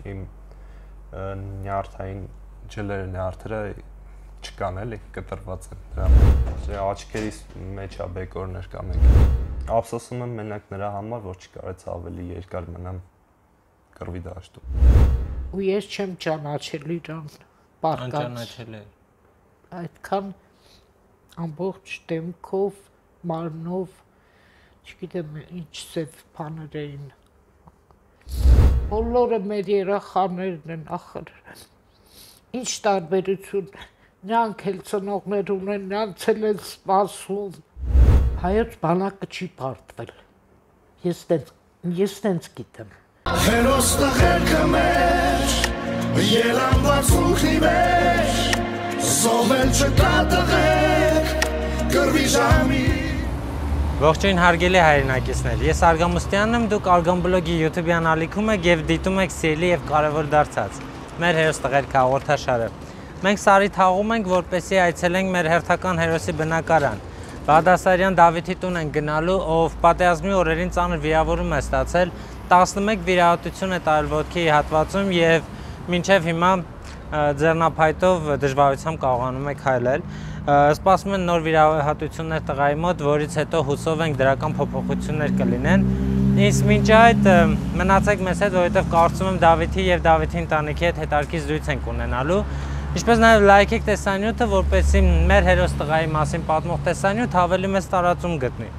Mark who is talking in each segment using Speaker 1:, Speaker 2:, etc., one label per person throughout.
Speaker 1: Իմ նյարդային ջլերը նյարդերը չկան էլի, կտրված են դրա աչքերիս մեջ է բեկորներ կա մեկ։ Ափսոսում եմ մենակ նրա համար, որ չկարեց ավելի երկար մնամ կռվի դաշտում։
Speaker 2: Ու ես չեմ ճանաչել իրան, պարկած։
Speaker 3: Անճանաչել է։
Speaker 2: Այդքան ամբողջ դեմքով, մարմնով, չգիտեմ ինչ սև բաներ էին։ Բոլորը մեր երեխաներն են, ախր։ Ինչ տարբերություն, նրանք էլ ծնողներ ունեն, նրանց էլ են սպասում։ Հայոց բանակը չի պարտվել։ Ես տենց գիտեմ։
Speaker 4: Հերոս տղերքը մեր, ելանված ուխնի մեր, զովել չկա տղեք, կրվի ժամի։
Speaker 3: Ողջույն հարգելի հայրենակիցներ, ես Արգամուստյանն եմ, դուք Արգամբլոգի YouTube-յան ալիքում եք եւ դիտում եք սիրելի եւ կարեւոր դարձած մեր հերոս տղերքը հաղորդաշարը։ Մենք սարի թաղում ենք, որպեսզի այցելենք մեր հերթական հերոսի բնակարան։ Բաղդասարյան Դավիթի տուն են գնալու, ով պատերազմի օրերին ծանր վիրավորում է ստացել, 11 վիրահատություն է տարել ոտքի հատվածում եւ մինչեւ հիմա ձեռնափայտով դժվարությամբ կարողանում է քայլել։ Սպասում են նոր վիրահատություններ տղայի մոտ, որից հետո հուսով ենք դրական փոփոխություններ կլինեն։ Իսկ մինչ այդ մնացեք մեզ հետ, որովհետև կարծում եմ Դավիթի եւ Դավիթի ընտանիքի հետ հետաքրքիր զրույց ենք ունենալու։ Ինչպես նաև լայքեք տեսանյութը, որպեսզի մեր հերոս տղայի մասին պատմող տեսանյութ ավելի մեծ տարածում գտնի։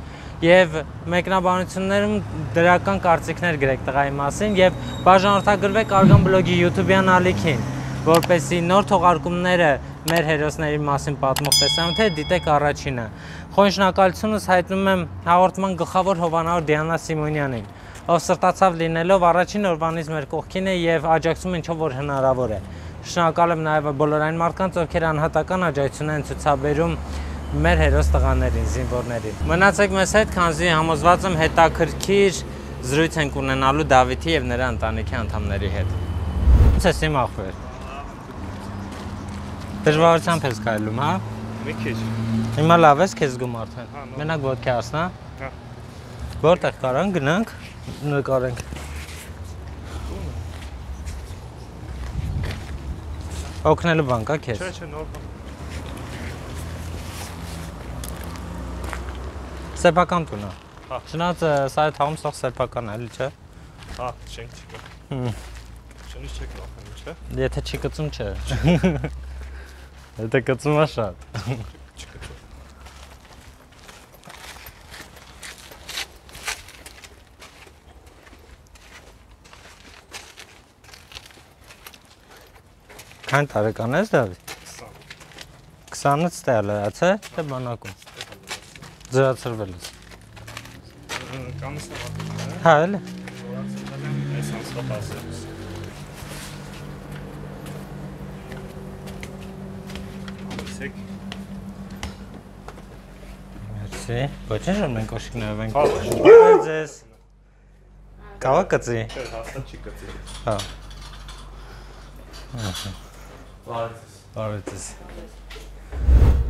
Speaker 3: Եվ մեկնաբանություններում դրական կարծիքներ գրեք տղայի մասին եւ բաժանորդագրվեք Արգամբլոգի YouTube-յան ալիքին, որպեսզի նոր թողարկումները մեր հերոսների մասին պատմող տեսանյութերը դիտեք առաջինը։ Խորին շնորհակալությունս հայտնում եմ հաղորդման գլխավոր հովանավոր Դիանա Սիմոնյանին, ով սրտացավ լինելով առաջին օրվանից մեր կողքին է եւ աջակցում ինչով որ հնարավոր է։ Շնորհակալ եմ նաև բոլոր այն մարդկանց, ովքեր անհատական աջակցություն են ցուցաբերում մեր հերոս տղաներին, զինվորներին։ Մնացեք մեզ հետ, քանզի համոզված եմ հետաքրքիր զրույց ենք ունենալու Դավիթի եւ նրա ընտանիքի անդամների հետ։ Ո՞նց ես իմ ախպեր։ Դժվարությամբ ես քայլում, հա։
Speaker 1: Մի քիչ։
Speaker 3: Հիմա լավ ես քեզ զգում արդեն։ Մենակ ոտքի ասնա։
Speaker 1: Հա։
Speaker 3: Որտեղ կարան գնանք, նկարենք։ Օգնելու բան կա քեզ։
Speaker 1: Չէ, նոր բան։
Speaker 3: Սեփական տուն է։
Speaker 1: Հա։
Speaker 3: Չնայած սա թաղում սա սեփական է, էլի չէ։
Speaker 1: Հա, շենք չկա։ Շնից չեք վախենում, չէ։
Speaker 3: Եթե չի կծում չէ։ Եթե կծում է շատ։
Speaker 1: Չկա։
Speaker 3: Քան տարեկան ես Դավիթ։ 20-ից ստեղլած է, թե բանակում։ Ձրացրվել ես։
Speaker 1: Կանսը վատը։
Speaker 3: Հա, էլի։
Speaker 1: Որացել եմ այս անցած ասելուց։ Ամիսեք։
Speaker 3: Մերսի։ Ոչինչ որ մենք օշիկներով ենք։
Speaker 1: Հա։
Speaker 3: Ձեզ։ Կավա կծի։
Speaker 1: Չէ, հաստատ չի կծի։
Speaker 3: Հա։
Speaker 1: Բարեցես։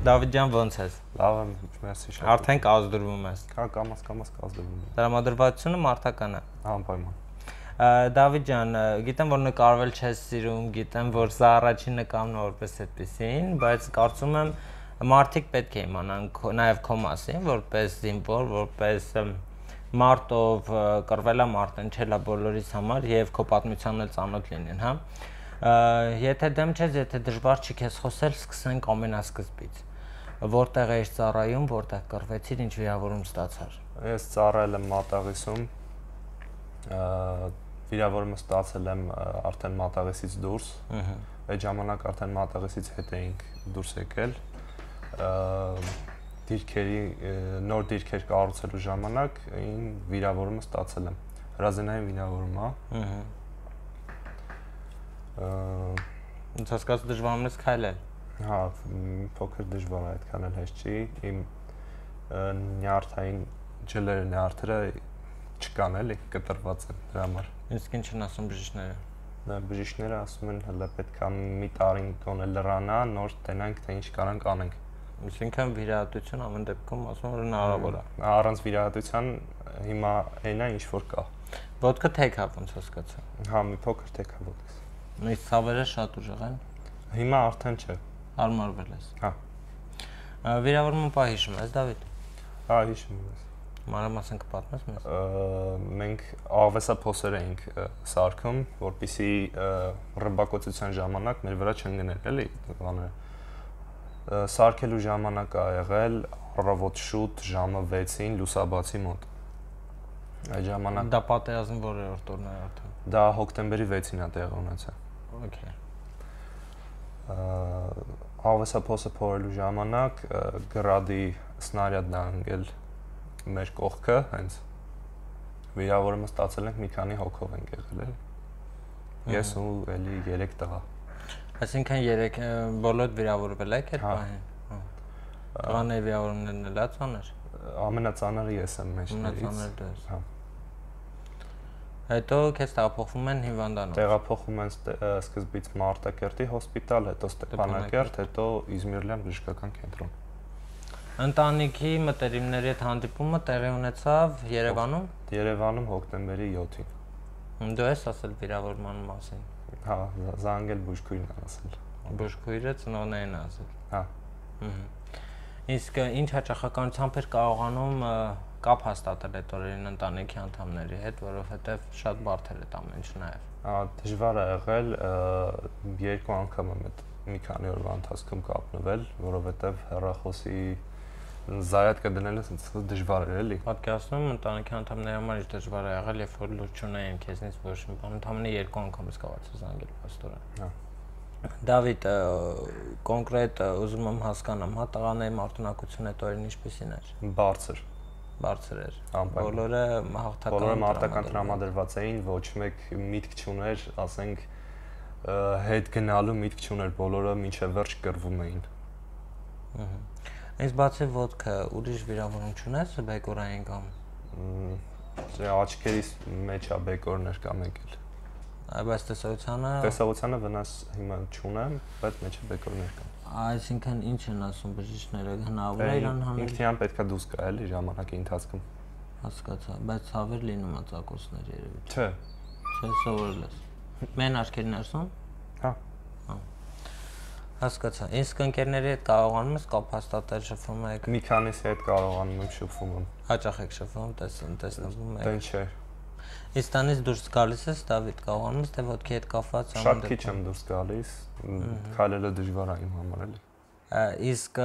Speaker 3: Դավիթ ջան, ո՞նց ես։
Speaker 1: Լավ եմ, մերսի շատ։
Speaker 3: Արդեն կազդրվում ես։
Speaker 1: Կա կամաց կազդվում։
Speaker 3: Տրամադրվածությունը մարտական է։
Speaker 1: Անպայման։
Speaker 3: Դավիթ ջան, գիտեմ որ նկարվել չես սիրում, գիտեմ որ սա առաջին նկարն է որպես այդպեսին, բայց կարծում եմ մարդիկ պետք է իմանան նաև քո մասին, որպես զինվոր, որպես մարտով կռվելա մարտնչելա բոլորիս համար եւ քո պատմությանն էլ ծանոթ լինեն, հա։ Եթե դեմ չես, եթե դժվար չի քեզ խոսել, սկսենք ամենասկզբից։ Որտեղ էիր ծառայում, որտեղ կռվեցիր, ինչ վիրավորում ստացար։
Speaker 1: Ես ծառայել եմ Մատաղիսում։ Վիրավորումը ստացել եմ արդեն Մատաղիսից դուրս։ Այդ ժամանակ արդեն Մատաղիսից հետ էինք դուրս եկել։ Նոր դիրքեր կառուցելու ժամանակ վիրավորումը ստացել եմ։ Հրազենային վիրավորում, հա։
Speaker 3: Ինչ հասկացու դժվարում ես քայլել։
Speaker 1: Հա, փոքր դժվար է, այդքան էլ հեշտ չի։ Իմ նյարդային ջլերը նյարդերը չկան էլի, կտրված են դրա համար։
Speaker 3: Իսկ ինչ են ասում բժիշկները։
Speaker 1: Բժիշկները ասում են հələ պետք է մի տարին տոնը լրանա, նոր տենանք թե ինչ կարանք անենք։
Speaker 3: Այսինքն վիրահատություն ամեն դեպքում ասում որ հնարավոր է։
Speaker 1: Առանց վիրահատության հիմա այնա ինչ որ կա։
Speaker 3: Ոտքը թեքա ոնց հասկացա։
Speaker 1: Հա, մի փոքր թեքա ոտքս։
Speaker 3: Իսկ ցավերը շատ ուժեղ են։
Speaker 1: Հիմա արդեն չէ։
Speaker 3: Հարմարվել ես։
Speaker 1: Հա։
Speaker 3: Վիրավորման պահ հիշում ես, Դավիթ։
Speaker 1: Հա, հիշում եմ։
Speaker 3: Մանրամասն կպատմես մեզ։
Speaker 1: Մենք աղվեսափոսեր էինք սարքում, որպեսզի ռմբակոծության ժամանակ մեր վրա չընկներ, էլի, բաները։ Սարքելու ժամանակ ա եղել առավոտ շուտ ժամը 6-ին լուսաբացի մոտ։ Այդ ժամանակ
Speaker 3: Դա պատերազմի որերորդ օրն է արդեն։
Speaker 1: դա հոկտեմբերի 6-ին ա տեղի ունեցել։
Speaker 3: Okay։
Speaker 1: Աղվեսափոսը փորելու ժամանակ գրադի սնարյադն ա ընկել մեր կողքը, հենց վիրավորումը ստացել ենք մի քանի հոգով ենք եղել էլի։ Ես ու էլի 3 տղա։
Speaker 3: Այսինքն 3 բոլոր վիրավորվել եք այդ պահին։ Տղաների վիրավորումներն էլ ածաներ։
Speaker 1: Ամենածանրը ես եմ մեջներից։
Speaker 3: Ամենածանրը դու ես։
Speaker 1: Հա։
Speaker 3: Հետո քեզ տեղափոխվում են հիվանդանոց։
Speaker 1: Տեղափոխում են սկզբից Մարտակերտի հոսպիտալ, հետո Ստեփանակերտ, հետո Իզմիրլյան բժշկական կենտրոն։
Speaker 3: Ընտանիքի մտերիմների հետ հանդիպումը տեղի ունեցավ Երևանում։
Speaker 1: Երևանում հոկտեմբերի 7-ին։
Speaker 3: Դու ես ասել վիրավորման մասին։
Speaker 1: Հա, զանգել բուժքույրն ա ասել։
Speaker 3: Բուժքույրը ծնողներին ասել։
Speaker 1: Հա։
Speaker 3: Իսկ ինչ հաճախականությամբ էր կարողանում կապ հաստատել այդ օրերին ընտանիքի անդամների հետ, որովհետև շատ բարդ էր այդ ամեն ինչը նաև։
Speaker 1: Դժվար է եղել 2 անգամ եմ այդ մի քանի օրվա ընթացքում կապնվել, որովհետև հեռախոսի զայատկա դնելը դժվար էր էլի։
Speaker 3: Պատկերացնում եմ ընտանիքի անդամների համար ինչ դժվար է եղել, երբ որ լուր չունեին քեզնից ոչ մի բան, ընդամենը 2 անգամ ես կարողացել զանգել պաստորեն։
Speaker 1: Հա։
Speaker 3: Դավիթ, կոնկրետ ուզում եմ հասկանամ, հա, տղաների մարտունակությունը այդ օրերին ինչպիսին էր։ Բարձր էր։ Բոլորը
Speaker 1: մարտական տրամադրված էին, ոչ մեկ միտք չուներ, ասենք հետ գնալու միտք չուներ, բոլորը մինչև վերջ կռվում էին։
Speaker 3: Այս բացի ոտքը ուրիշ վիրավորում չունես բեկորային կամ
Speaker 1: աչքերիս մեջ է բեկորներ կամ եկել։
Speaker 3: Բայց
Speaker 1: տեսողությանը վնաս հիմա չունեմ, բայց մեջը բեկորներ կան։
Speaker 3: Այսինքն ինչ են ասում բժիշկները, հնարավոր է իրան հանել։
Speaker 1: Ինքնին պետքա դուրս գա էլի ժամանակի ընթացքում։
Speaker 3: Հասկացա, բայց ցավեր լինում է ծակոցներ երևի։
Speaker 1: Չէ։
Speaker 3: Չէ, սովորել ես։ Մեն աչքերին ասում։
Speaker 1: Հա։
Speaker 3: Հասկացա։ Իսկ ընկերների հետ կարողանում ես կապ հաստատել, շփվում եք։
Speaker 1: Մի քանիսի հետ կարողանում եմ շփվում եմ։
Speaker 3: Հաճախ եք շփվում, տեսնվում եք։
Speaker 1: Դե չէ։
Speaker 3: Իսկ տանից դուրս գալիս ես, Դավիթ, կարողանում ես թե ոտքի հետ կապված
Speaker 1: Շատ քիչ եմ դուրս գալիս, քայլելը դժվար է իմ համար էլի։
Speaker 3: Իսկ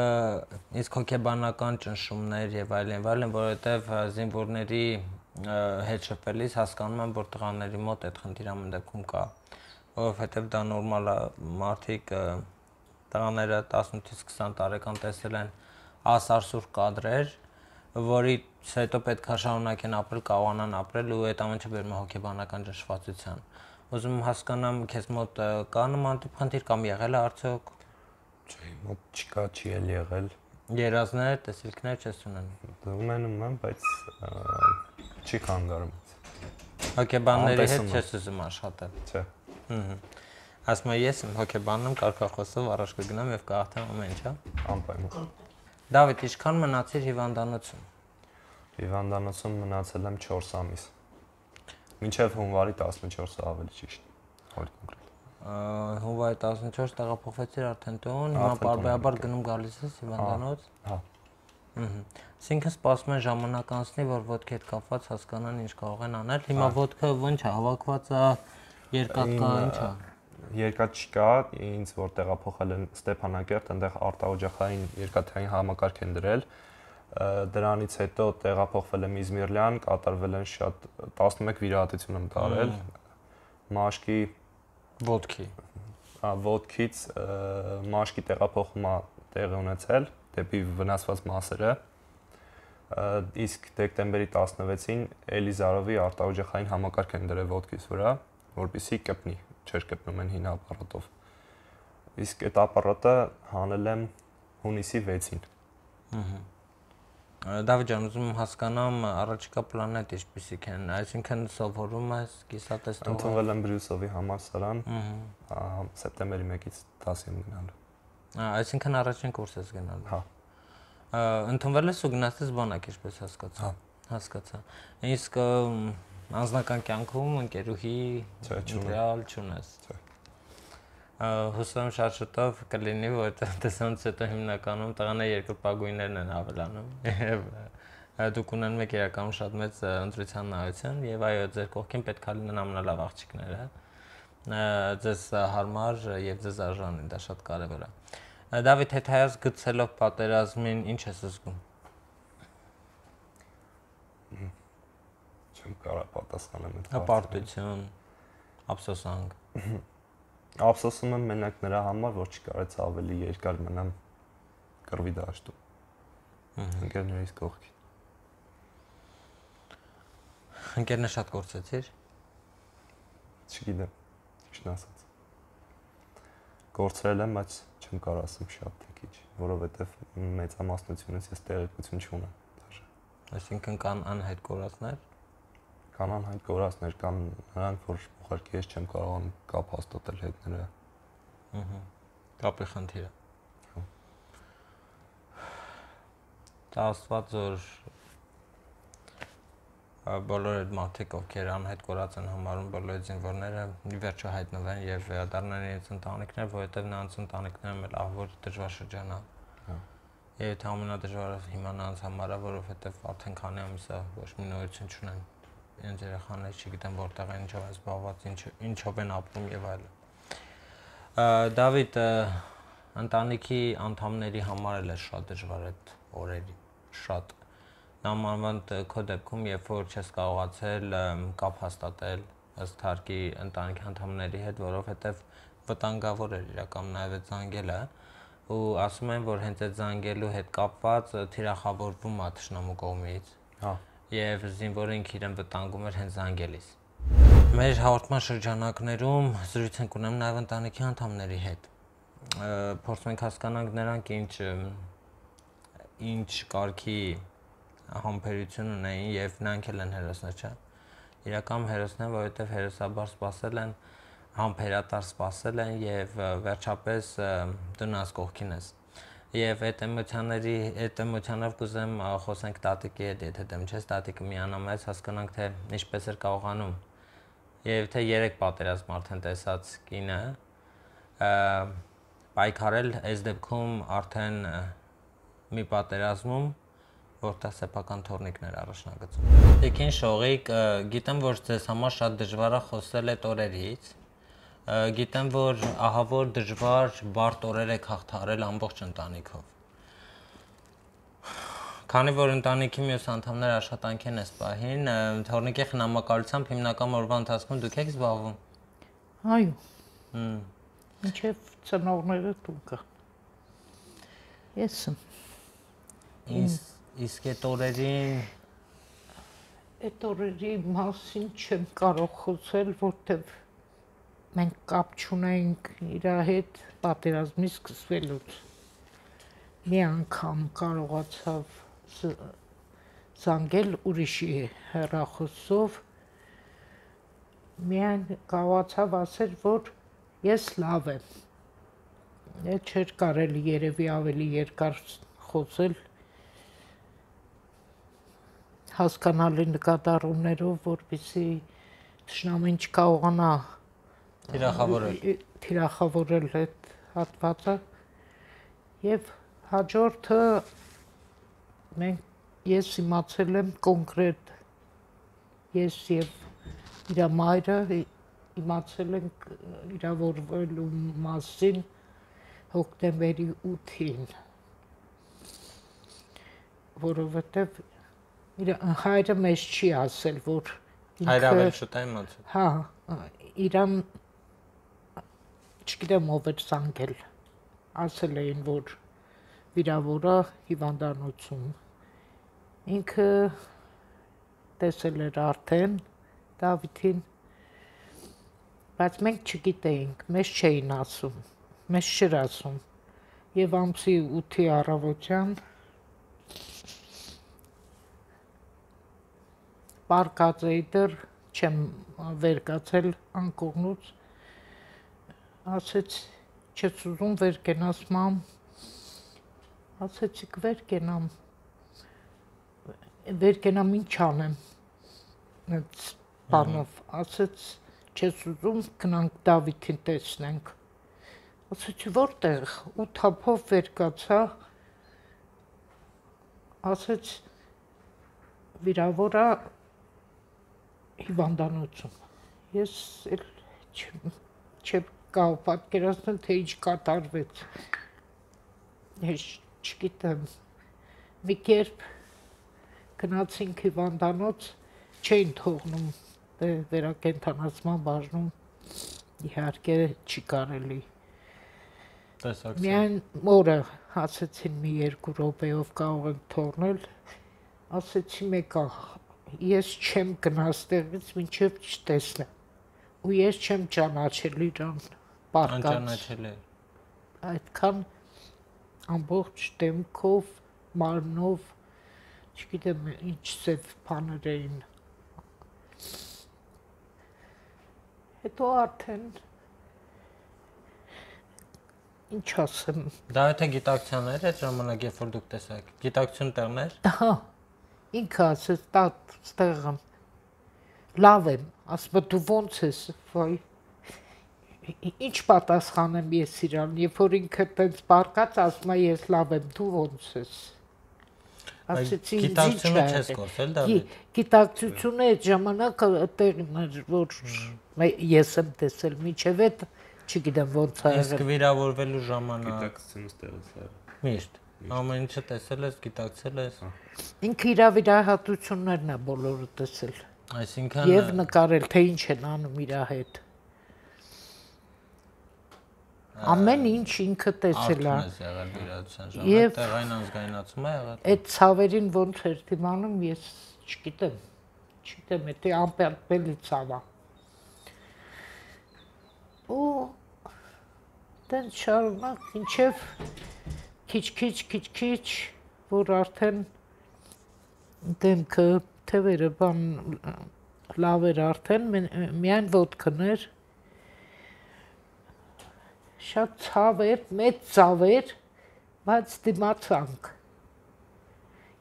Speaker 3: հոգեբանական ճնշումներ եւ այլն, որովհետեւ զինվորների հետ շփվելիս հասկանում եմ, որ տղաների մոտ այդ խնդիրը ամեն դեպքում կա, որովհետեւ դա նորմալ է, մարդիկ տղաները 18-ից 20 տարեկան տեսել են ասարսուր կադրեր, որից հետո պետք է շարունակեն ապրել, կարողանան ապրել ու այդ ամենը բերում է հոգեբանական ճնշվածության։ Ուզում եմ հասկանամ, քեզ մոտ կա նման տիպ խնդիր կամ եղել է արդյոք։
Speaker 1: Չէ, մոտ չկա, չի էլ եղել։
Speaker 3: Երազներ, տեսիլքներ չես ունենում։
Speaker 1: Ունենում եմ, բայց չի խանգարում։
Speaker 3: Հոգեբանների հետ չես ուզում աշխատել։
Speaker 1: Չէ։
Speaker 3: Ասում եմ, ես հոգեբանում կարգախոսով առաջ կգնամ եւ կհաղթեմ ամեն ինչ, հա։
Speaker 1: Անպայման։
Speaker 3: Դավիթ, ինչքան մնացիր հիվանդանոցում։
Speaker 1: Հիվանդանոցում մնացել եմ 4 ամիս։ Մինչև հունվարի 14-ը ավելի ճիշտ։ Հոլ կոնկրետ։
Speaker 3: Հունվարի 14 տեղափոխվեցիր արդեն տուն, հիմա բարբերաբար գնում գալիս ես հիվանդանոց։
Speaker 1: Հա։
Speaker 3: Այսինքն սպասում են ժամանակ անցնի, որ ոտքի հետ կապված հասկանան ինչ կարող են անել։ Հիմա ոտքը ո՞նց է, հավաքված է, երկաթ կա, ինչ է։
Speaker 1: Երկաթ չկա, ինձ որ տեղափոխել են Ստեփանակերտ, այնտեղ արտաօջախային երկաթային համակարգ են դրել։ Դրանից հետո տեղափոխվել եմ Իզմիրլյան, կատարվել են շատ 11 վիրահատություն եմ տարել։ Մաշկի ոտքից մաշկի տեղափոխումը տեղի ունեցել դեպի վնասված մասերը։ Իսկ դեկտեմբերի 16-ին Էլիզարովի արտաօջախային համակարգ են դրել ոտքիս վրա, որպեսզի կպնի, չէր կպնում են հին ապարատով։ Իսկ այդ ապարատը հանել եմ հունիսի 6-ին։
Speaker 3: Դավիթ ջան, ուզում եմ հասկանամ առաջիկա պլանները ինչպիսիք են, այսինքն սովորում ես, կիսատեստով։
Speaker 1: Ընդունվել եմ Բրյուսովի համալսարան, սեպտեմբերի 1-ից դասի եմ գնալու։
Speaker 3: Այսինքն առաջին կուրս ես գնալու։
Speaker 1: Հա։
Speaker 3: Ընդունվել ես ու գնացես բանակ, ինչպես հասկացա։ Հասկացա։ Իսկ Անձնական կյանքում ընկերուհի ռեալ չունես։ Հուսում շատ շուտով կլինի, որովհետև դրանից հետո հիմնականում տղաները երկրպագույներն են ավելանում եւ դուք ունեն մեկ իրականում շատ մեծ ընտրության նայություն եւ այո, ձեր կողքին պետք է լինեն ամենալավ աղջիկները։ Ձեզ հարմար եւ ձեզ արժանի, դա շատ կարեւոր է։ Դավիթ, հետայաց գցելով պատերազմին ինչ ես զգում։
Speaker 1: Չեմ կարող պատասխանել այդ
Speaker 3: Հպարտություն, ափսոսանք։
Speaker 1: Ափսոսում եմ մենակ նրա համար, որ չկարեց ավելի երկար մնամ կռվի դաշտում։ Ընկերներիս կողքին։
Speaker 3: Ընկերներ շատ կորցեցիր։
Speaker 1: Չգիտեմ, ճիշտն ասած։ Կորցրել եմ, բայց չեմ կարող ասեմ շատ թե քիչ, որովհետև մեծամասնությունից ես տեղեկություն չունեմ դաժե։
Speaker 3: Այսինքն կան անհայտ կորածներ։
Speaker 1: Կան անհայտ կորածներ, կան նրանք, որ ուղղակի ես չեմ կարողանում կապ հաստատել հետ նրա։
Speaker 3: Կապի խնդիրը։ Դա աստված որ բոլոր այդ մարդիկ, ովքեր անհայտ կորած են համարում բոլոր զինվորները, ի վերջո հայտնվեն եւ վերադառնան իրենց ընտանիքներ, որովհետեւ նրանց ընտանիքներն էլ ահավոր դժվար շրջան է։ Եվ դա ամենադժվարը հիմա նրանց համար է, որովհետեւ արդեն քանի ամիս է ոչ մի նորություն չունեն։ Իրենց երեխաները չգիտեն որտեղ են, ինչով են զբաղված, ինչով են ապրում եւ այլն։ Դավիթ, ընտանիքի անդամների համար էլ է շատ դժվար այդ օրերի, շատ Նամանավանդ քո դեպքում, երբ որ չես կարողացել կապ հաստատել ըստ հարկի ընտանիքի անդամների հետ, որովհետև վտանգավոր էր իրական նաև այդ զանգելը, ու ասում են, որ հենց այդ զանգելու հետ կապված թիրախավորվում է թշնամու կողմից։ Եվ զինվորը ինքը իրեն վտանգում էր հենց զանգելիս։ Մեր հաղորդման շրջանակներում զրույց ենք ունեմ նաև ընտանիքի անդամների հետ։ Փորձում ենք հասկանանք նրանք ինչ կարգի համբերություն ունեին եւ նրանք էլ են հերոսներ, չէ։ Իրական հերոսներ, որովհետեւ հերոսաբար սпасել են, համբերատար սпасել են եւ վերջապես դու նրանց կողքին ես։ Եվ այդ էմոցիաներով կուզեմ խոսենք տատիկի հետ, եթե դեմ չես, տատիկը միանամ այս հասկանանք թե ինչպես էր կարողանում։ Եվ թե 3 պատերազմ արդեն տեսած կինը պայքարել այս դեպքում արդեն մի պատերազմում որտեղ սեփական թորնիկներ առաջնագծում։ Տիկին Շողիկ, գիտեմ, որ ձեզ համար շատ դժվար է խոսել այդ օրերից։ Գիտեմ, որ ահավոր դժվար բարդ օրեր եք հաղթահարել ամբողջ ընտանիքով։ Քանի որ ընտանիքի մյուս անդամները աշխատանքի են սպահին, թորնիկի խնամակալությամբ հիմնական օրվա ընթացքում դուք եք զբաղվում։
Speaker 2: Այո։ Ինչեւ ծնողները տուկը։ Ես եմ։
Speaker 3: Իսկ այդ օրերին
Speaker 2: այդ օրերի մասին չեմ կարող խոսել, որտեվ մենք կապ չունենք իր հետ պատերազմի սկսվելուց։ Մի անգամ կարողացավ զանգել ուրիշի հեռախոսով, միայն կարողացավ ասել, որ ես լավ եմ։ Այդ չէր կարելի երևի ավելի երկար խոսել, հասկանալի նկատառումներով, որպեսզի թշնամին չկարողանա թիրախավորել այդ հատվածը եւ հաջորդը ես իմացել եմ կոնկրետ ես եւ իր մայրը իմացել ենք իրավորվելու մասին հոկտեմբերի 8-ին, որովհետեւ իր հայրը մեզ չի ասել, որ
Speaker 3: հայրը ավելի շուտ է իմացել։
Speaker 2: Հա, իրան չգիտեմ ով էր զանգել, ասել էին, որ վիրավորը հիվանդանոցում։ Ինքը տեսել էր արդեն Դավիթին, բայց մենք չգիտեինք, մեզ չէին ասում, մեզ չէր ասում։ Եվ ամսի 8-ի առավոտյան պարկած էի դեռ չեմ վեր կացել անկողնուց, ասեց չես ուզում վեր կենաս մամ, ասեցիք վեր կենամ ինչ անեմ, բանով, ասեց չես ուզում գնանք Դավիթին տեսնենք։ Ասեցի որտեղ, ու թափով վեր կացա, ասեց վիրավորա հիվանդանոցում։ Ես էլ չեմ կարող պատկերացնել, թե ինչ կատարվեց։ Ես չգիտեմ, մի կերպ գնացինք հիվանդանոց, չէին թողնում վերակենդանացման բաժնում, իհարկե չի կարելի։ Միայն մորը ասեցին մի 2 րոպեով կարող ենք թողնել, ասեցի մեկա, ես չեմ գնաց տեղից մինչև չտեսնեմ, ու ես չեմ ճանաչել իրան պարկած։
Speaker 3: Անճանաչել է։
Speaker 2: Այդքան ամբողջ դեմքով, մարմնով, չգիտեմ ինչ սև բաներ էին։ Հետո արդեն ինչ ասեմ։
Speaker 3: Դա եթե գիտակցության էր այդ ժամանակ, երբ որ դուք տեսաք, գիտակցություն տեղն էր։
Speaker 2: Հա, ինքը ասեց, ստեղամ, լավ եմ, ասում դու ոնց ես, վայ, ինչ պատասխանեմ ես իրան, երբ որ ինքը տենց պարկած, ասում է ես լավ եմ, դու ոնց ես։ Ասեցի
Speaker 3: գիտակցությունը չես գործել, Դավիթ։
Speaker 2: Գիտակցությունը այդ ժամանակ տեղն էր, որ ես եմ տեսել, միջև այդ չգիտեմ ոնց է եղել։
Speaker 3: Իսկ վիրավորվելու ժամանակ
Speaker 1: Գիտակցությունը ստեղից է։
Speaker 3: միշտ ամեն ինչը տեսել ես, գիտակցել ես։
Speaker 2: Ինքը իր վիրահատություններն է բոլորը տեսել։
Speaker 3: Այսինքն
Speaker 2: Եվ նկարել, թե ինչ են անում իր հետ։ Ամեն ինչ ինքը տեսել է։
Speaker 3: Արդյունք եղել վիրահատության ժամանակ, տեղային անզգայնացում է եղել։
Speaker 2: Այդ ցավերին ոնց էր դիմանում, ես չգիտեմ։ Չգիտեմ, դա ամպերպելի ցավ է։ Ու դեն շարունակ ինչև քիչ, որ արդեն դեմքը թևերը բան լավ էր արդեն, միայն ոտքն էր, շատ ցավ էր, մեծ ցավ էր, բայց դիմացանք։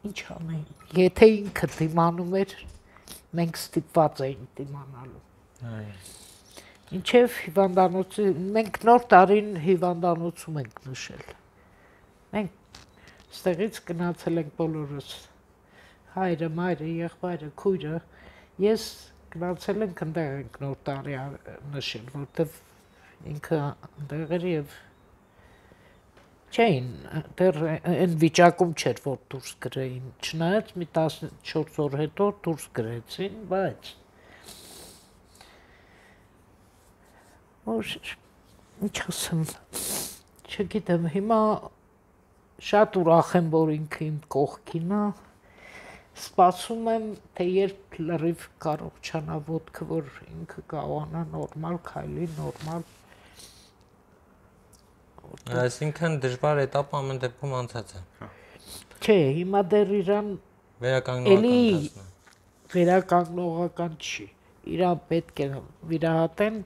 Speaker 2: Ինչ անենք, եթե ինքը դիմանում էր, մենք ստիպված էինք դիմանալու։ Ինչև հիվանդանոցի, մենք նոր տարին հիվանդանոցում ենք նշել։ Մենք ստեղից գնացել ենք բոլորս, հայրը, մայրը, եղբայրը, քույրը, ես գնացել ենք ընդեղ ենք նոր տարի նշել, որտեվ ինքը ընդեղ էր և չէին, դեռ այն վիճակում չէր, որ դուրս գրեին, չնայած մի 14 օր հետո դուրս գրեցին, բայց որ ինչ ասեմ, չգիտեմ, հիմա շատ ուրախ եմ, որ ինքը իմ կողքին է, սպասում եմ, թե երբ լրիվ կարողանա ոտքը, որ ինքը կարողանա նորմալ քայլի, նորմալ։
Speaker 3: Այսինքն դժվար էտապը ամեն դեպքում անցած է։
Speaker 2: Չէ, հիմա դեռ իրան վերականգնողական չի, իրան պետք է վիրահատեն,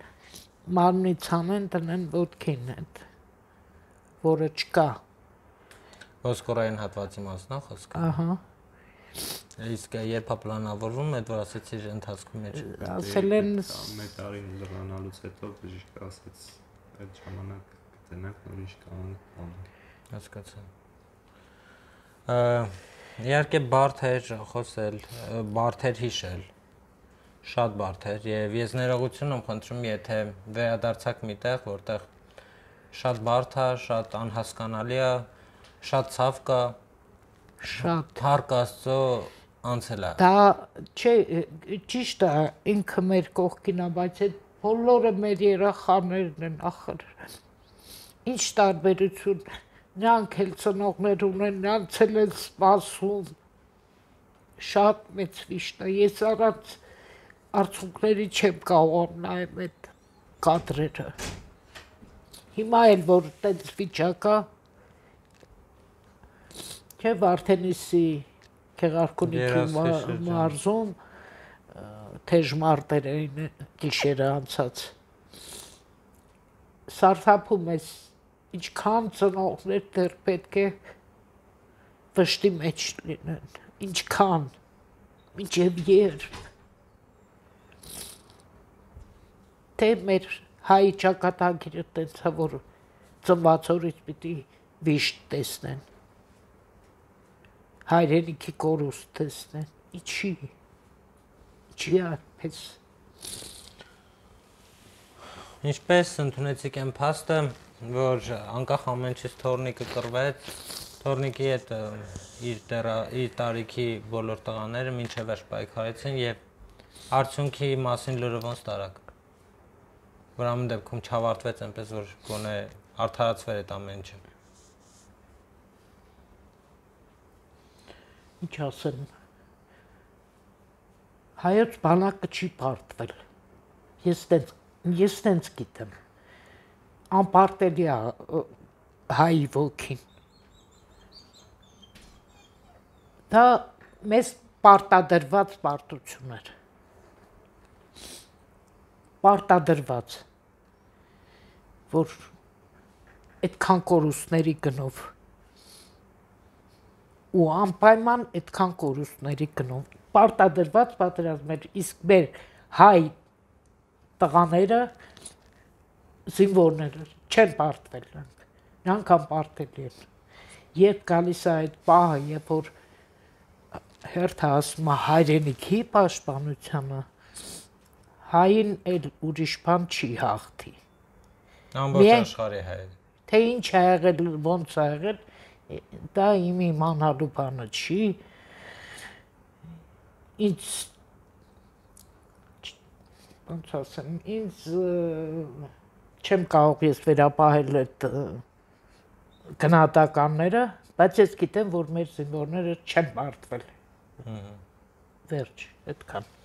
Speaker 2: մարմնից հանեն, տնեն ոտքին հետ, որը չկա։
Speaker 3: Ոսկորային հատվածի մասն է խոսքը։
Speaker 2: Ահա։
Speaker 3: Իսկ երբ է պլանավորվում, այդ որ ասեցի ընթացքում մեջ։
Speaker 2: Ասել են
Speaker 1: մեկ տարին լրանալուց հետո բժիշկը ասեց այդ ժամանակ կտենանք նորից կանանք։
Speaker 3: Հասկացա։ Իհարկե բարդ էր խոսել, բարդ էր հիշել։ Շատ բարդ էր եւ ես ներողություն եմ խնդրում, եթե վերադարձակ միտեղ, որտեղ շատ բարդ է, շատ անհասկանալի է, շատ ցավ կա,
Speaker 2: շատ
Speaker 3: Փառք Աստծո անցել է։
Speaker 2: դա չէ, ճիշտ է, ինքը մեր կողքին է, բայց այդ բոլորը մեր երեխաներն են, ախր։ Ինչ տարբերություն, նրանք էլ ծնողներ ունեն, նրանց էլ են սպասում։ Շատ մեծ վիշտ է, ես առանց արցունքների չեմ կարող նայեմ այդ կադրերը։ Հիմա էլ որ տենց վիճակ է, չէ Վարդենիսի Գեղարքունիքի մարզում թեժ մարտեր էին գիշերը անցած։ Սարսափում ես, ինչքան ծնողներ դեռ պետք է վշտի մեջ լինեն, ինչքան, մինչև երբ։ թե մեր հայ ճակատագիրը տենց է, որ ծնված օրից պիտի վիշտ տեսնեն, հայրենիքի կորուստ տեսնեն, ինչի այդպես։
Speaker 3: Ինչպես ընդունեցիք այն փաստը, որ անկախ ամեն ինչից թորնիկը կռվեց, թորնիկի հետ իր տարիքի բոլոր տղաները մինչև վերջ պայքարեցին եւ արդյունքի մասին լուրը ոնց տարակ։ Որ ամեն դեպքում չավարտվեց այնպես, որ գոնե արդարացվեր այդ ամեն ինչը։
Speaker 2: Ինչ ասեմ, հայոց բանակը չի պարտվել, ես տենց գիտեմ, անպարտելի է հայի ոգին, դա մեզ պարտադրված պարտություն էր, պարտադրված, որ այդքան կորուստների գնով ու անպայման այդքան կորուստների գնով պարտադրված պատերազմ էր, իսկ մեր հայ տղաները զինվորները չեն պարտվել, նրանք անպարտելի են։ Երբ գալիս է այդ պահը, երբ որ հերթը ասում է հայրենիքի պաշտպանությանը, հային էլ ուրիշ բան չի հաղթի։
Speaker 3: Ամբողջ աշխարհի հայերը։
Speaker 2: Թե ինչ է եղել, ոնց է եղել, դա իմ իմանալու բանը չի, ինձ, ոնց ասեմ, ինձ չեմ կարող ես վերապահել այդ գնահատականները, բայց ես գիտեմ, որ մեր զինվորները չեն պարտվել, վերջ, այդքան։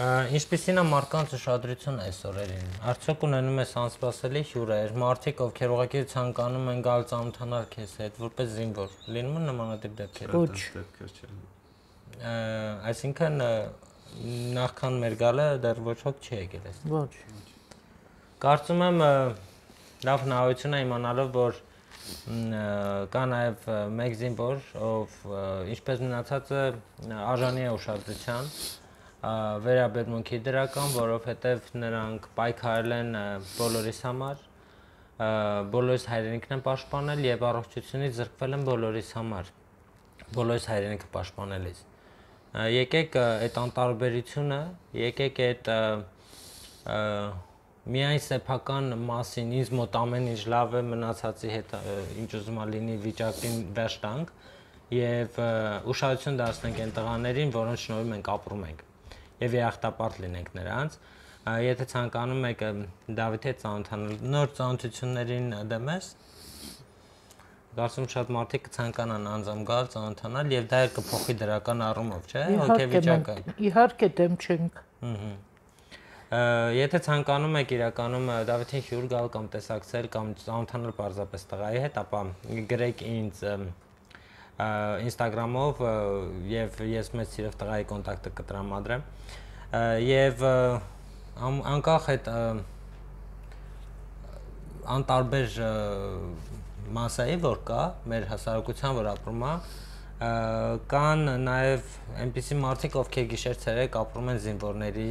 Speaker 3: Ինչպիսին է մարդկանց ուշադրությունը այս օրերին, արդյոք ունենում ես անսպասելի հյուրեր, մարդիկ, ովքեր ուղղակի ցանկանում են գալ ծանոթանալ քեզ հետ, որպես զինվոր, լինում են նմանատիպ դեպքեր։ Այսինքն նախքան մեր գալը դեռ ոչ ոք չի եկել այս։
Speaker 2: Ոչ։
Speaker 3: Կարծում եմ լավ հնարավորություն է իմանալով, որ կա նաև մեկ զինվոր, ով ինչպես մնացածը արժանի է ուշադրության, վերաբերմունքի դրական, որովհետև նրանք պայքարել են բոլորիս համար, բոլորիս հայրենիքն են պաշտպանել եւ առողջությունից զրկվել են բոլորիս համար, բոլորիս հայրենիքը պաշտպանելիս։ Եկեք այդ անտարբերությունը, եկեք այդ միայն սեփական մասին ինձ մոտ ամեն ինչ լավ է, մնացածի հետ ինչ ուզում է լինի վիճակին վերջ տանք եւ ուշադրություն դարձնենք այն տղաներին, որոնց շնորհիվ մենք ապրում ենք եւ երախտապարտ լինենք նրանց։ Եթե ցանկանում եք Դավիթի հետ ծանոթանալ, նոր ծանոթություններին դեմ ես, կարծում շատ մարդիկ կցանկանան անձամբ գալ, ծանոթանալ եւ դա էլ կփոխի դրական առումով, չէ՞, հոգեվիճակը։
Speaker 2: Իհարկե դեմ չենք։
Speaker 3: Եթե ցանկանում եք իրականում Դավիթին հյուր գալ կամ տեսակցել կամ ծանոթանալ պարզապես տղայի հետ, ապա գրեք ինձ Instagram-ով եւ ես մեծ սիրով տղայի կոնտակտը կտրամադրեմ եւ անկախ այդ անտարբեր մասայի որ կա մեր հասարակության որ ապրում է կան նաեւ այնպիսի մարդիկ ովքեր գիշեր ցերեկ ապրում են զինվորների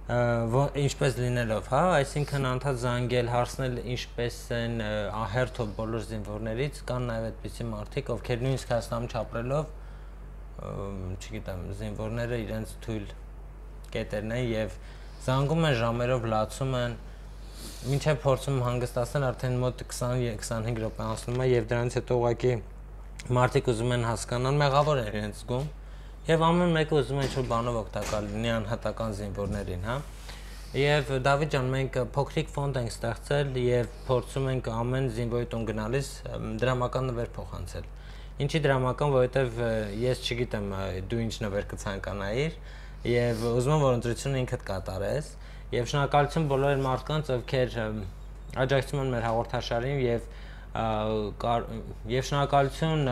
Speaker 3: ինչպես լինելով, հա, այսինքն անդադ զանգել, հարցնել ինչպես են ահերթով բոլոր զինվորներից, կան նաև այդպիսի մարդիկ, ովքեր նույնիսկ Հայաստանում չապրելով, չգիտեմ, զինվորները իրենց թույլ կետերն են եւ զանգում են ժամերով լացում են, մինչև փորձում հանգստացնել արդեն մոտ 20-25 րոպե անցնում է եւ դրանից հետո ուղղակի մարդիկ ուզում են հասկանալ, մեղավոր են իրենց զգում Եվ ամեն մեկը ուզում է ինչ-որ բանով օգտակար լինի անհատական զինվորներին, հա։ Եվ Դավիթ ջան, մենք փոքրիկ ֆոնդ ենք ստեղծել եւ փորձում ենք ամեն զինվորի տուն գնալիս դրամական նվեր փոխանցել։ Ինչի դրամական, որովհետեւ ես չգիտեմ դու ինչ նվեր կցանկանայիր եւ ուզում եմ որ ընտրությունը ինքդ կատարես եւ շնորհակալություն բոլոր մարդկանց, ովքեր աջակցում են մեր հաղորդաշարին եւ շնորհակալություն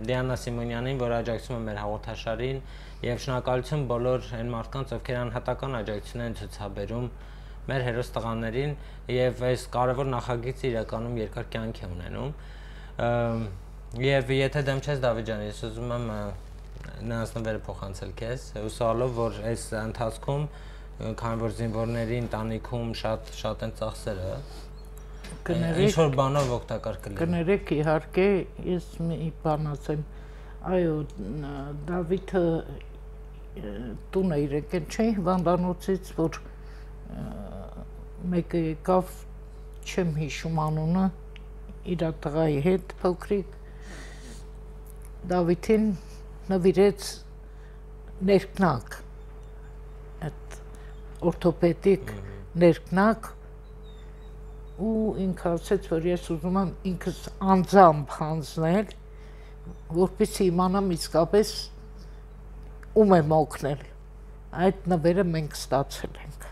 Speaker 3: Դիանա Սիմոնյանին, որ աջակցում է մեր հաղորդաշարին եւ շնորհակալություն բոլոր այն մարդկանց, ովքեր անհատական աջակցություն են ցուցաբերում մեր հերոս տղաներին եւ այս կարեւոր նախագիծը իրականում երկար կյանք է ունենում եւ եթե դեմ չես Դավիթ ջան, ես ուզում եմ նրանց նվերը փոխանցել քեզ, հուսալով որ այս ընթացքում քանի որ զինվորների ընտանիքում շատ են ծախսերը,
Speaker 2: կներեք,
Speaker 3: ինչ որ բանով օգտակար կլինի։
Speaker 2: կներեք, իհարկե, ես մի բան ասեմ, այո, Դավիթը տուն է եկել, չէ, հիվանդանոցից, որ մեկը եկավ, չեմ հիշում անունը, իր տղայի հետ փոքրիկ, Դավիթին նվիրեց ներքնակ, այդ օրթոպեդիկ ներքնակ, ու ինքը ասեց, որ ես ուզում եմ ինքս անձամբ հանձնել, որպեսզի իմանամ իսկապես ում եմ օգնել։ Այդ նվերը մենք ստացել ենք։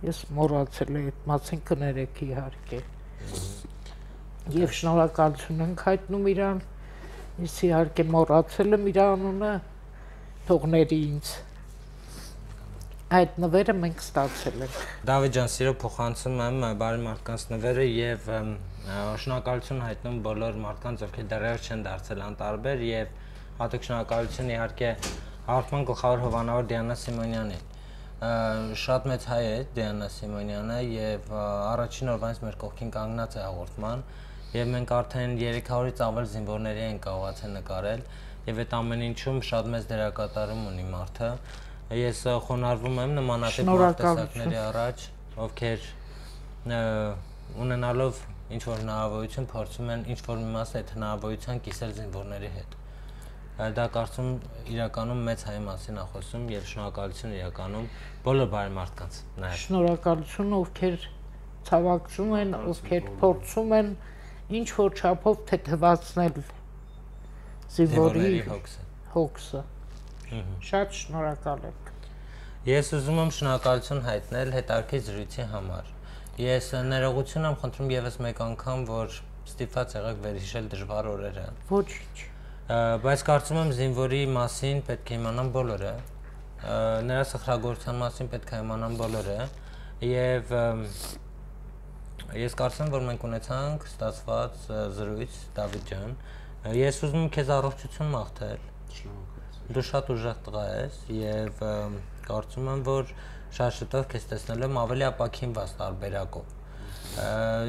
Speaker 2: Ես մոռացել եմ այդ մասին, կներեք իհարկե։ Եվ շնորհակալություն ենք հայտնում իրան։ Ես իհարկե մոռացել եմ իր անունը, թողների ինձ։ Այդ նվերը մենք ստացել ենք։
Speaker 3: Դավիթ ջան, սիրո փոխանցում եմ բարի մարդկանց նվերը եւ շնորհակալություն հայտնում բոլոր մարդկանց, ովքեր դեռևս չեն դարձել անտարբեր եւ հատուկ շնորհակալություն իհարկե հաղորդման գլխավոր հովանավոր Դիանա Սիմոնյանին։ Շատ մեծ հայ է Դիանա Սիմոնյանը եւ առաջին օրվանից մեր կողքին կանգնած է հաղորդման եւ մենք արդեն 300-ից ավել զինվորների ենք կարողացել նկարել եւ այդ ամեն ինչում շատ մեծ դերակատարում ունի մարդը։ Ես խոնարհվում եմ նմանատիպ մարդասակների առաջ, ովքեր ունենալով ինչ-որ հնարավորություն փորձում են ինչ-որ մի մաս այդ հնարավորության կիսել զինվորների հետ։ Դա կարծում իրականում մեծ հայ մասին է խոսում եւ շնորհակալություն իրականում բոլոր բարի մարդկանց նաեւ։
Speaker 2: Շնորհակալություն, ովքեր ցավակցում են, ովքեր փորձում են ինչ-որ չափով թեթևացնել զինվորի հոգսը։ Շատ շնորհակալ եմ։
Speaker 3: Ես ուզում եմ շնորհակալություն հայտնել հետաքրքիր զրույցի համար։ Ես ներողություն եմ խնդրում եւս մեկ անգամ, որ ստիպված եղեք վերհիշել դժվար օրերը։
Speaker 2: Ոչինչ։
Speaker 3: Բայց կարծում եմ զինվորի մասին պետք է իմանան բոլորը։ Նրա սխրագործության մասին պետք է իմանան բոլորը։ Եվ ես կարծում եմ, որ մենք ունեցանք ստացված զրույց, Դավիթ ջան։ Ես ուզում եմ քեզ առողջություն մաղթել։ Դու շատ ուժեղ տղա ես եւ կարծում եմ, որ շատ շուտով քեզ տեսնելու եմ ավելի ապակինված տարբերակով։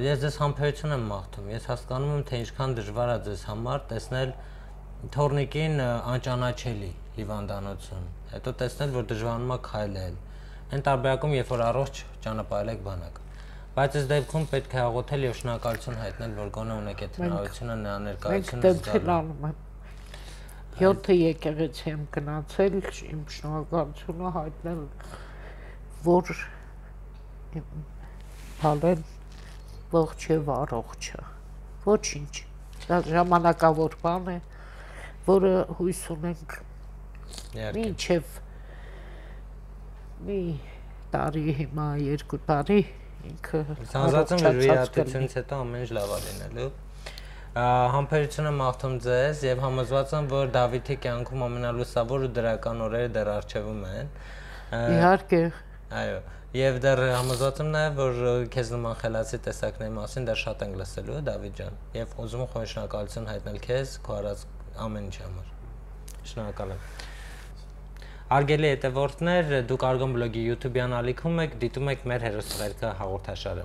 Speaker 3: Ես ձեզ համբերություն եմ մաղթում։ Ես հասկանում եմ, թե ինչքան դժվար է ձեզ համար տեսնել թորնիկին անճանաչելի հիվանդանոցում։ Հետո տեսնել, որ դժվարանում է քայլել։ Այն տարբերակում, երբ որ առողջ ճանապարհել եք բանակ։ Բայց այս դեպքում պետք է աղոթել եւ շնորհակալություն հայտնել, որ գոնե ունեք այդ հնարավորությունը նրա ներկայությունը զգալու։
Speaker 2: 7 եկեղեցի եմ գնացել, իմ շնորհակալությունը հայտնել, որ բալեն ողջ եւ առողջ է։ Ոչինչ։ Դա ժամանակավոր բան է, որը հույս ունենք մինչև մի տարի, հիմա 2 տարի ինքը
Speaker 3: Ցանցածում վիրահատությունից հետո ամեն ինչ լավ է լինելու։ Համբերություն եմ մաղթում ձեզ եւ համոզված եմ, որ Դավիթի կյանքում ամենալուսավոր ու դրական օրերը դեռ առջևում են։
Speaker 2: Իհարկե։
Speaker 3: Այո, եւ դեռ համոզված եմ նաեւ, որ քեզ նման խելացի տեսակների մասին դեռ շատ ենք լսելու, Դավիթ ջան, եւ ուզում եմ շնորհակալություն հայտնել քեզ քո արած ամեն ինչի համար։ Շնորհակալ եմ։ Հարգելի հետևորդներ, դուք Արգոն բլոգի YouTube-յան ալիքում եք, դիտում եք մեր հերոսվերքը հաղորդաշարը։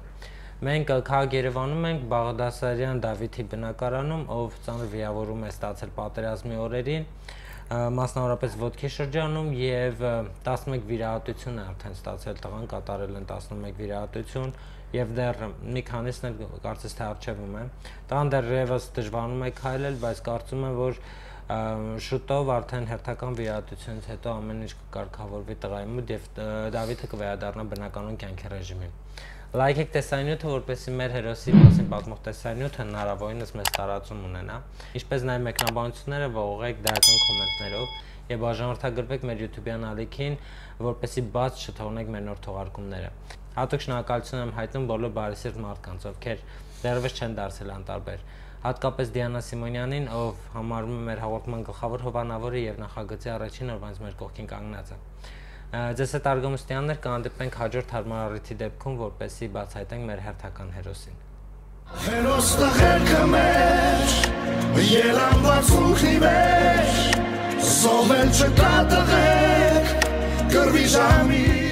Speaker 3: Մենք քաղաք Երևանում ենք Բաղդասարյան Դավիթի բնակարանում, ով ծանր վիրավորում է ստացել պատերազմի օրերին, մասնավորապես ոտքի շրջանում եւ 11 վիրահատություն է արդեն ստացել տղան, կատարել են 11 վիրահատություն եւ դեռ մի քանիսն էլ կարծես թե առջևում է։ Տղան դեռևս դժվարանում է քայլել, բայց կարծում եմ, որ շուտով արդեն հերթական վիրահատությունից հետո ամեն ինչ կկարգավորվի տղայի մոտ եւ Դավիթը կվերադառնա բնականon կյանքի ռեժիմին։ Լայքեք տեսանյութը, որպեսզի մեր հերոսի մասին պատմող տեսանյութը հնարավորինս մեծ տարածում ունենա։ Ինչպես նաև մեկնաբանությունները ողողեք դրական կոմենտներով եւ բաժանորդագրվեք մեր YouTube-յան ալիքին, որպեսզի բաց չթողնեք մեր նոր թողարկումները։ Հատուկ շնորհակալություն եմ հայտնում բոլոր բարեսիրտ մարդկանց, ովքեր դեռևս չեն դարձել անտարբեր։ Հատկապես Դիանա Սիմոնյանին, ով համարվում է մեր հաղորդման գլխավոր հովանավորը եւ նախագծի առաջին օրվանից մեր կողքին կանգնած է։ Ձեզ հետ Արգոմստյաններ կհանդիպենք հաջորդ հարմարառիթի դեպքում, որպեսզի բացահայտենք մեր հերթական հերոսին։
Speaker 4: Հերոս տղերքը մեր, ելանված ուղի մեր, զոհվել չկա տղեր, կռվի ժամի